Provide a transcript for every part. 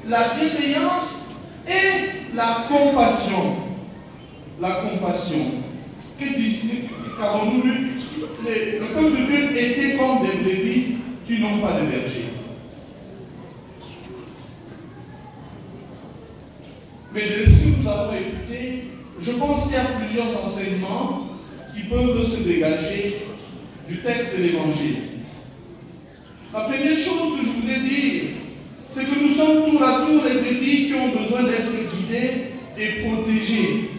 la bienveillance et la compassion. La compassion. Qu'avons-nous lu? Le peuple de Dieu était comme des brebis qui n'ont pas de berger. Mais de ce que nous avons écouté, je pense qu'il y a plusieurs enseignements qui peuvent se dégager du texte de l'Évangile. La première chose que je voudrais dire, c'est que nous sommes tour à tour les brebis qui ont besoin d'être guidés et protégés,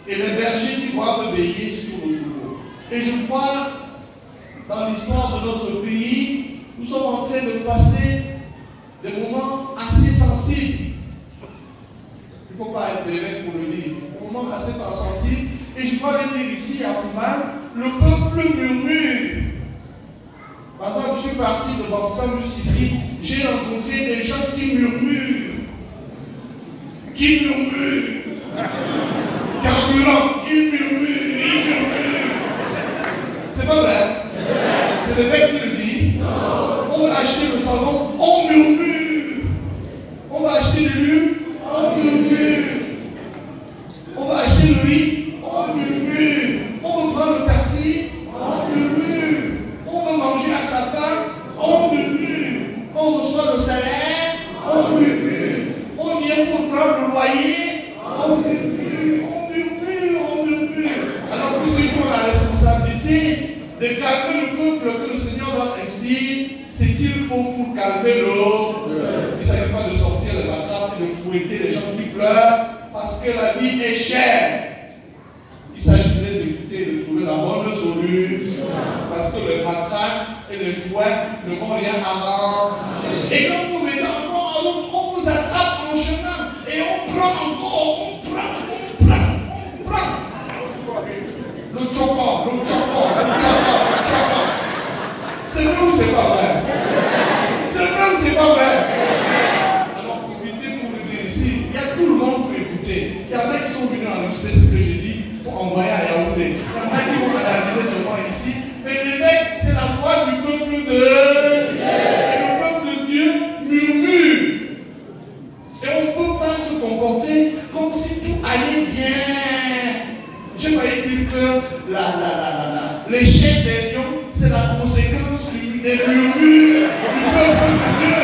et les bergers qui doivent veiller sur le troupeau. Et je crois, dans l'histoire de notre pays, nous sommes en train de passer des moments assez sensibles. Il ne faut pas être évêque pour le dire. Des moments assez sensibles. Et je dois le dire ici à Fouman, le peuple murmure. Par exemple, je suis parti de Bafoussam jusqu'ici, j'ai rencontré des gens qui murmurent. Qui murmurent. Carburant, ils murmurent. C'est pas vrai? C'est l'évêque qui le dit. On va acheter le savon, on murmure. On va acheter l'huile, on murmure. On va acheter le riz, on murmure. On veut prendre le taxi, on murmure. On veut manger à sa faim, on murmure. On reçoit le salaire, on murmure. On vient pour prendre le loyer, on murmure. On murmure. Alors que ceux qui ont la responsabilité de calmer le peuple que le Seigneur leur explique, c'est qu'il faut pour calmer l'eau. Il ne s'agit pas de sortir les matraques et de fouetter les gens qui pleurent parce que la vie est chère. Il s'agit de les écouter, de trouver la bonne solution parce que les matraques et les fouets ne vont rien arranger. Et quand vous mettez encore en route, on vous attrape en chemin et on prend encore, on prend. Le choco. C'est vrai ou c'est pas vrai? C'est vrai ou c'est pas vrai? Alors profitez pour le dire ici. Il y a tout le monde pour écouter. Il y en a qui sont venus enregistrer ce que j'ai dit pour envoyer à Yaoundé. Il y en a qui vont analyser seulement ici. Mais l'évêque, c'est la voix du peuple de Dieu. Et le peuple de Dieu murmure. Et on ne peut pas se comporter comme si tout allait bien. Je voyais dire que l'échec des lions, c'est la conséquence des murmures du peuple de Dieu.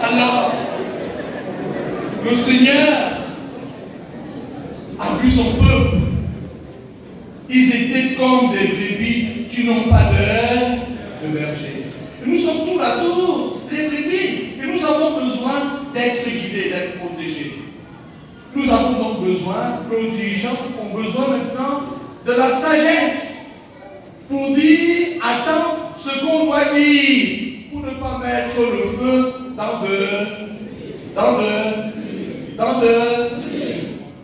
Alors, le Seigneur a vu son peuple. Ils étaient comme des brebis qui n'ont pas de berger. Et nous sommes tour à tour des brebis. Et nous avons besoin d'être guidés, d'être protégés. Nous avons donc besoin, nos dirigeants ont besoin maintenant de la sagesse pour dire, attends, ce qu'on doit dire, pour ne pas mettre le feu dans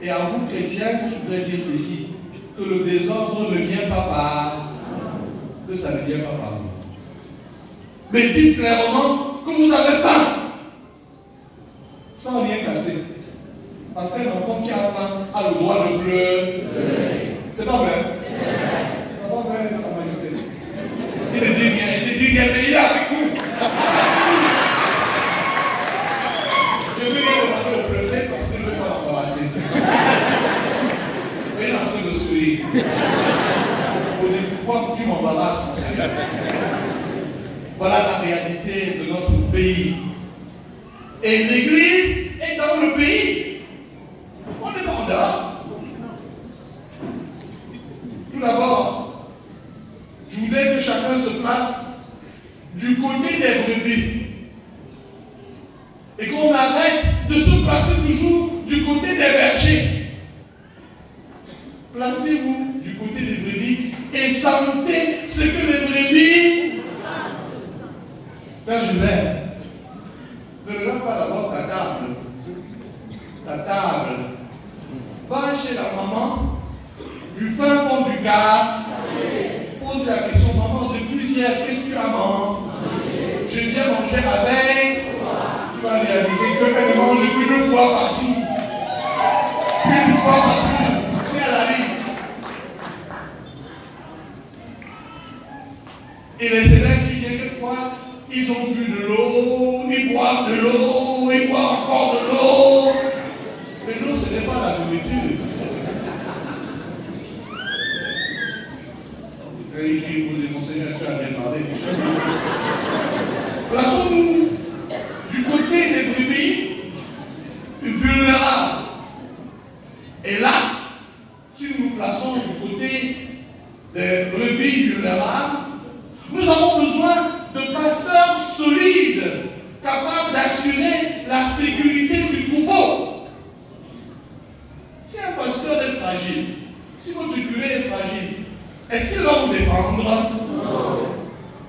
Et à vous, chrétiens, je voudrais dire ceci, que le désordre ne vient pas par, que ça ne vient pas par vous. Mais dites clairement que vous avez faim, sans rien casser. Parce qu'un enfant qui a faim a le droit de pleurer. C'est pas vrai? C'est pas vrai, Sa Majesté. Il ne dit rien, mais il est avec nous. Je vais lui demander au préfet parce qu'il ne veut pas l'embarrasser. Il est en train de sourire. Pour dire pourquoi tu m'embarrasses, mon Seigneur. Voilà la réalité de notre pays. Et l'Église est dans le pays. On est pas en dehors. Tout d'abord, je voudrais que chacun se place du côté des brebis. Et qu'on arrête de se placer toujours du côté des bergers. Placez-vous du côté des brebis et sentez ce que les brebis. Quand je vais, ne regarde pas d'abord ta table. Ta table. Va chez la maman du fin fond du gars. Pose la question, maman, depuis hier, qu'est-ce que tu as mangé? Je viens manger avec. Tu vas réaliser qu'elle mange qu'une fois par jour. Une fois par jour. C'est à la ligne. Et les élèves qui viennent quelquefois, ils ont bu de l'eau, ils boivent de l'eau, ils boivent encore de l'eau. Mais l'eau, ce n'est pas la nourriture. Et il crie pour les monseigneurs, tu as bien parlé. Plaçons-nous du côté des brebis vulnérables. Et là, si nous nous plaçons du côté des brebis vulnérables, nous avons besoin de pasteurs solides, capables d'assurer la sécurité du troupeau. Si un pasteur est fragile, si votre curé est fragile, est-ce qu'il va vous défendre? Non.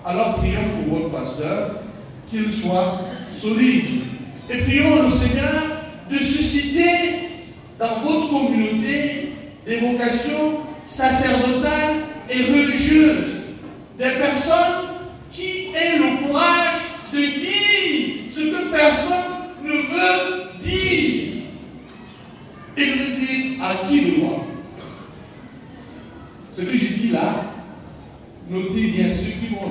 Alors prions pour votre pasteur, qu'il soit solide. Et prions le Seigneur de susciter dans votre communauté des vocations sacerdotales et religieuses, des personnes qui aient le courage de dire ce que personne ne veut dire et de le dire à qui de moi. Ce que je dis là, notez bien ceux qui vont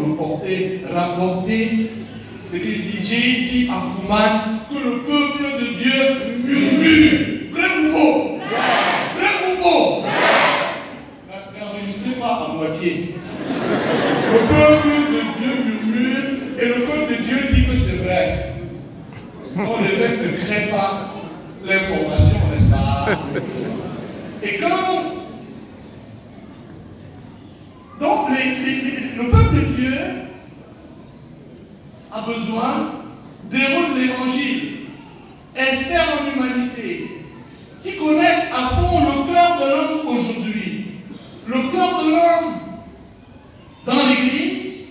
rapporter ce que je dis. J'ai dit à Fouman que le peuple de Dieu murmure. Vrai ou faux? Vrai ou faux? N'enregistrez pas à moitié. Le peuple de Dieu murmure et le peuple de Dieu dit que c'est vrai. Donc l'évêque ne crée pas l'information, n'est-ce pas? Et quand donc le peuple de Dieu a besoin d'héros de l'évangile, experts en humanité, qui connaissent à fond le cœur de l'homme aujourd'hui, le cœur de l'homme dans l'église,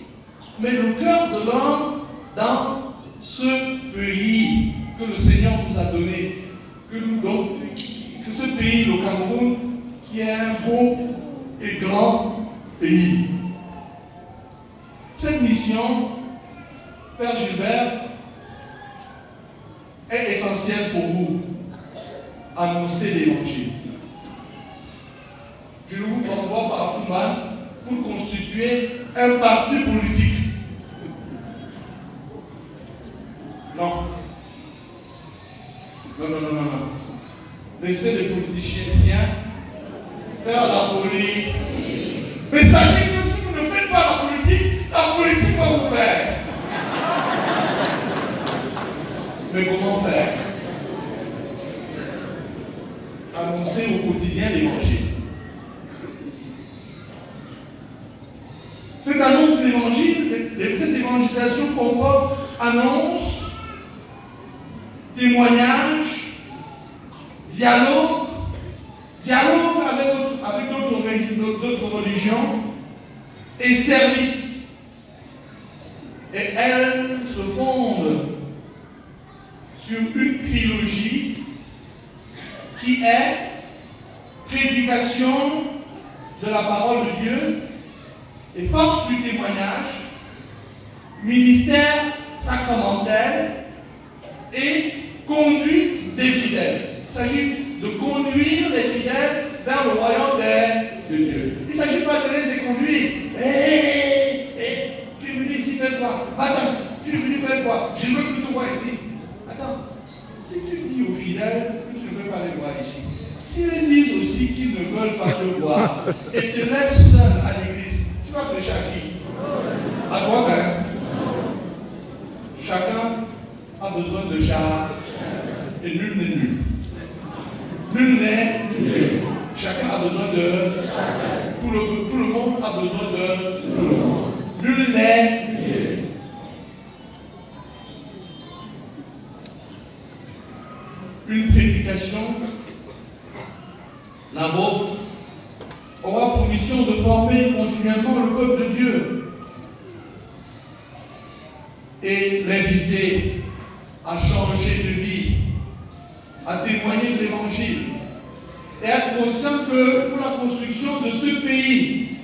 mais le cœur de l'homme dans ce pays que le Seigneur nous a donné, que ce pays, le Cameroun, qui est un beau et grand pays. Cette mission, Père Gilbert, est essentielle pour vous. Annoncer l'évangile. Je vous envoie par Fouman pour constituer un parti politique. Non. Non. Laissez les politiciens faire la politique. Mais sachez que si vous ne faites pas la politique va vous faire. Mais comment faire? Annoncer au quotidien l'évangile. Cette annonce de l'évangile, cette évangélisation comporte annonce, témoignage, dialogue avec d'autres religions et service. Et elle se fonde sur une trilogie qui est prédication de la parole de Dieu et force du témoignage, ministère sacramentel et conduite des fidèles. Il s'agit de conduire les fidèles vers le royaume de Dieu. Il ne s'agit pas de les conduire. Tu es venu ici faire quoi? Attends, tu es venu faire quoi? Je veux que tu te vois ici. Attends, si tu dis aux fidèles que tu ne veux pas les voir ici, s'ils disent aussi qu'ils ne veulent pas te voir et te laissent seul à l'église, tu vas prêcher à qui? À toi-même. Chacun a besoin de char et nul n'est nul. Nul n'est nul. Chacun a besoin de tout le monde a besoin de tout le monde. Nul n'est nul. Une prédication, la vôtre, aura pour mission de former continuellement le peuple de Dieu et l'inviter à changer de vie, à témoigner de l'évangile et être conscient que pour la construction de ce pays,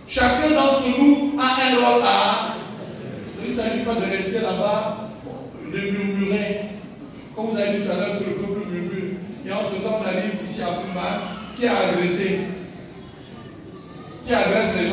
chacun d'entre nous a un rôle à. Il ne s'agit pas de rester là-bas, de murmurer, comme vous avez dit tout à l'heure que le peuple murmure. Et entre-temps, on arrive ici à Fouman, qui a agressé, qui agresse les